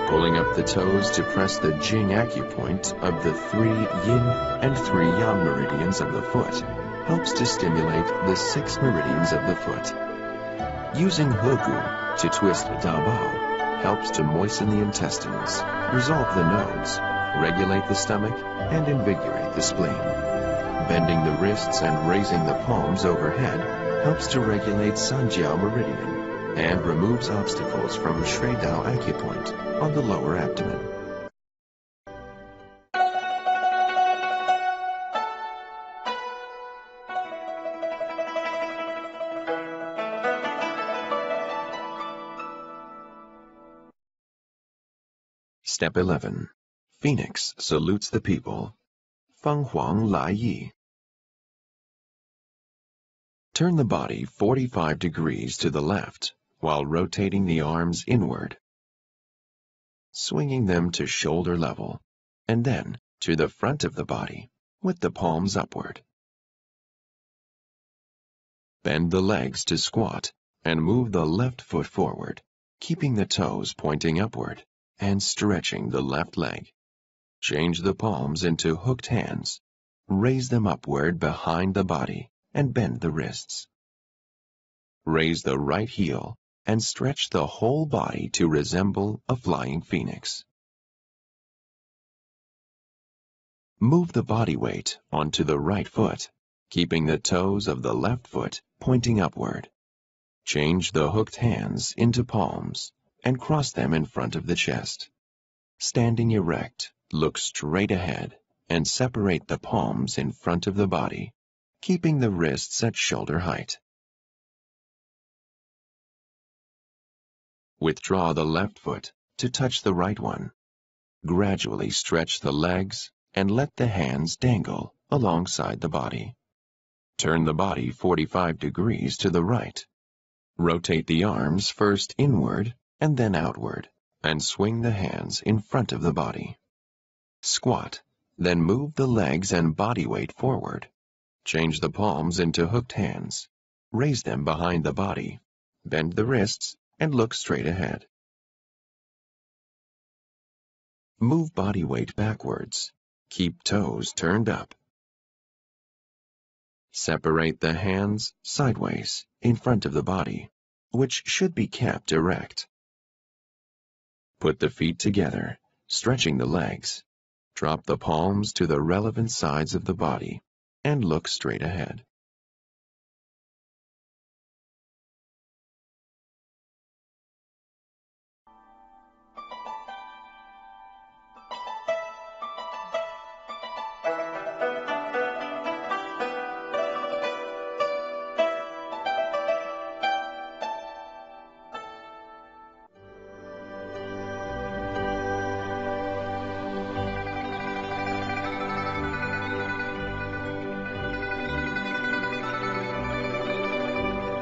Pulling up the toes to press the Jing acupoint of the 3 yin and 3 yang meridians of the foot helps to stimulate the 6 meridians of the foot. Using He Gu to twist Da Bao helps to moisten the intestines, resolve the nodes, regulate the stomach, and invigorate the spleen. Bending the wrists and raising the palms overhead helps to regulate Sanjiao meridian and removes obstacles from Shui Dao acupoint on the lower abdomen. Step 11. Phoenix salutes the people. Feng Huang Lai Yi. Turn the body 45 degrees to the left while rotating the arms inward, swinging them to shoulder level, and then to the front of the body with the palms upward. Bend the legs to squat and move the left foot forward, keeping the toes pointing upward and stretching the left leg. Change the palms into hooked hands. Raise them upward behind the body and bend the wrists. Raise the right heel and stretch the whole body to resemble a flying phoenix. Move the body weight onto the right foot, keeping the toes of the left foot pointing upward. Change the hooked hands into palms and cross them in front of the chest. Standing erect, look straight ahead and separate the palms in front of the body, keeping the wrists at shoulder height. Withdraw the left foot to touch the right one. Gradually stretch the legs and let the hands dangle alongside the body. Turn the body 45 degrees to the right. Rotate the arms first inward and then outward, and swing the hands in front of the body. Squat, then move the legs and body weight forward. Change the palms into hooked hands. Raise them behind the body. Bend the wrists and look straight ahead. Move body weight backwards. Keep toes turned up. Separate the hands sideways in front of the body, which should be kept erect. Put the feet together, stretching the legs. Drop the palms to the relevant sides of the body and look straight ahead.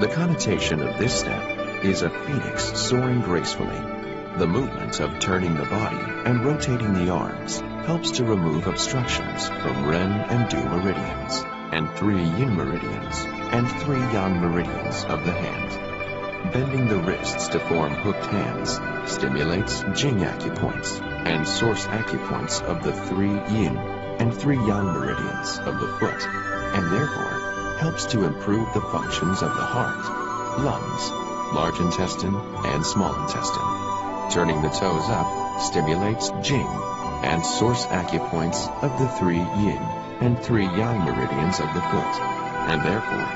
The connotation of this step is a phoenix soaring gracefully. The movement of turning the body and rotating the arms helps to remove obstructions from Ren and Du meridians, and 3 Yin meridians, and 3 Yang meridians of the hand. Bending the wrists to form hooked hands stimulates Jing acupoints and source acupoints of the 3 Yin and 3 Yang meridians of the foot, and therefore helps to improve the functions of the heart, lungs, large intestine, and small intestine. Turning the toes up stimulates Jing and source acupoints of the 3 Yin and 3 Yang meridians of the foot, and therefore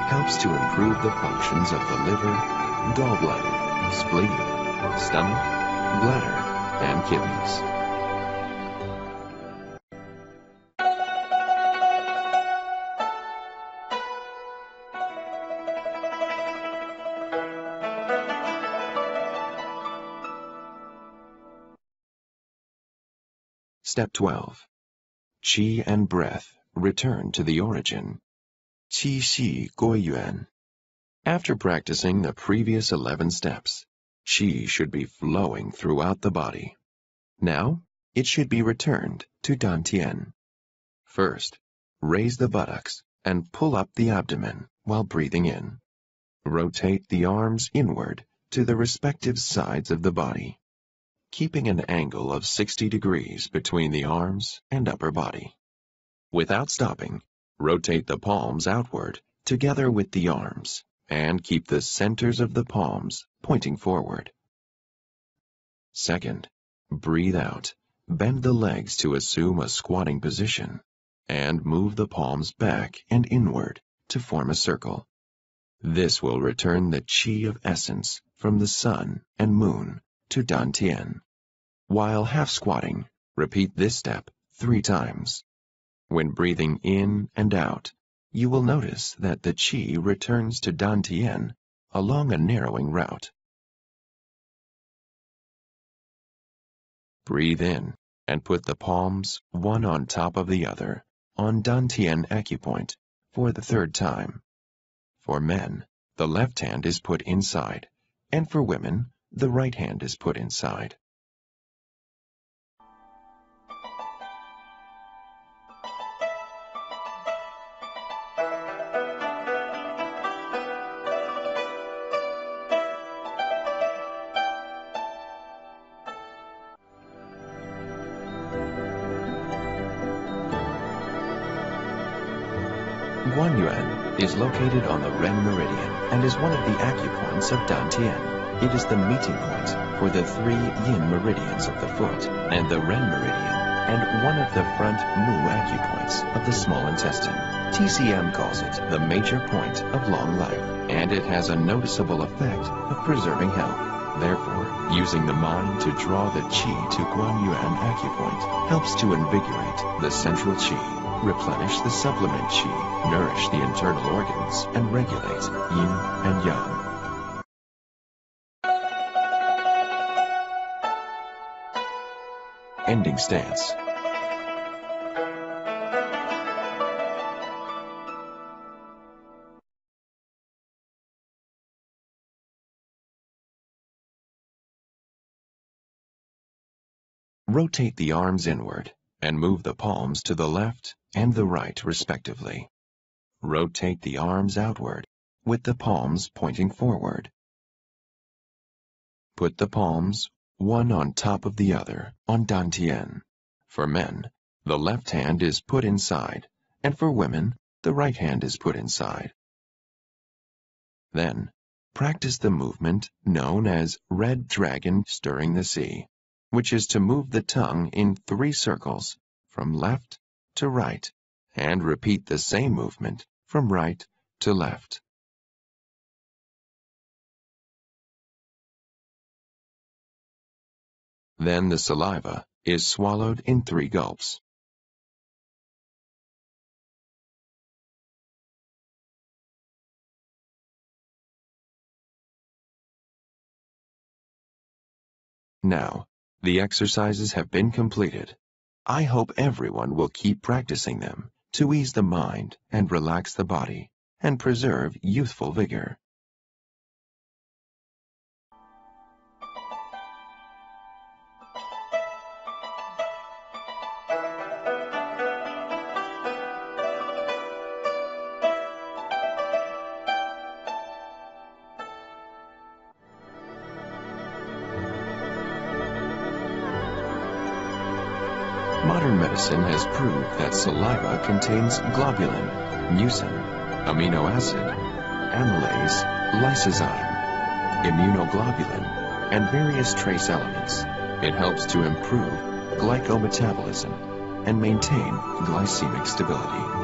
helps to improve the functions of the liver, gallbladder, spleen, stomach, bladder, and kidneys. Step 12. Qi and breath return to the origin. Qi Xi Gui Yuan. After practicing the previous 11 steps, qi should be flowing throughout the body. Now, it should be returned to Dantian. First, raise the buttocks and pull up the abdomen while breathing in. Rotate the arms inward to the respective sides of the body, keeping an angle of 60 degrees between the arms and upper body. Without stopping, rotate the palms outward together with the arms and keep the centers of the palms pointing forward. Second, breathe out, bend the legs to assume a squatting position, and move the palms back and inward to form a circle. This will return the qi of essence from the sun and moon to Dantian. While half squatting, repeat this step 3 times. When breathing in and out, you will notice that the qi returns to Dantian along a narrowing route. Breathe in and put the palms one on top of the other on Dantian acupoint for the 3rd time. For men, the left hand is put inside, and for women, the right hand is put inside. Guanyuan is located on the Ren Meridian and is one of the acupoints of Dantian. It is the meeting point for the 3 yin meridians of the foot and the Ren Meridian, and one of the front Mu acupoints of the small intestine. TCM calls it the major point of long life, and it has a noticeable effect of preserving health. Therefore, using the mind to draw the qi to Guanyuan acupoint helps to invigorate the central qi, replenish the supplement qi, nourish the internal organs, and regulate yin and yang. Ending stance. Rotate the arms inward and move the palms to the left and the right respectively. Rotate the arms outward with the palms pointing forward. Put the palms one on top of the other on Dantian. For men, the left hand is put inside, and for women, the right hand is put inside. Then, practice the movement known as Red Dragon Stirring the Sea, which is to move the tongue in 3 circles, from left to right, and repeat the same movement from right to left. Then the saliva is swallowed in 3 gulps. Now, the exercises have been completed. I hope everyone will keep practicing them to ease the mind and relax the body and preserve youthful vigor. Modern medicine has proved that saliva contains globulin, mucin, amino acid, amylase, lysozyme, immunoglobulin, and various trace elements. It helps to improve glycometabolism and maintain glycemic stability.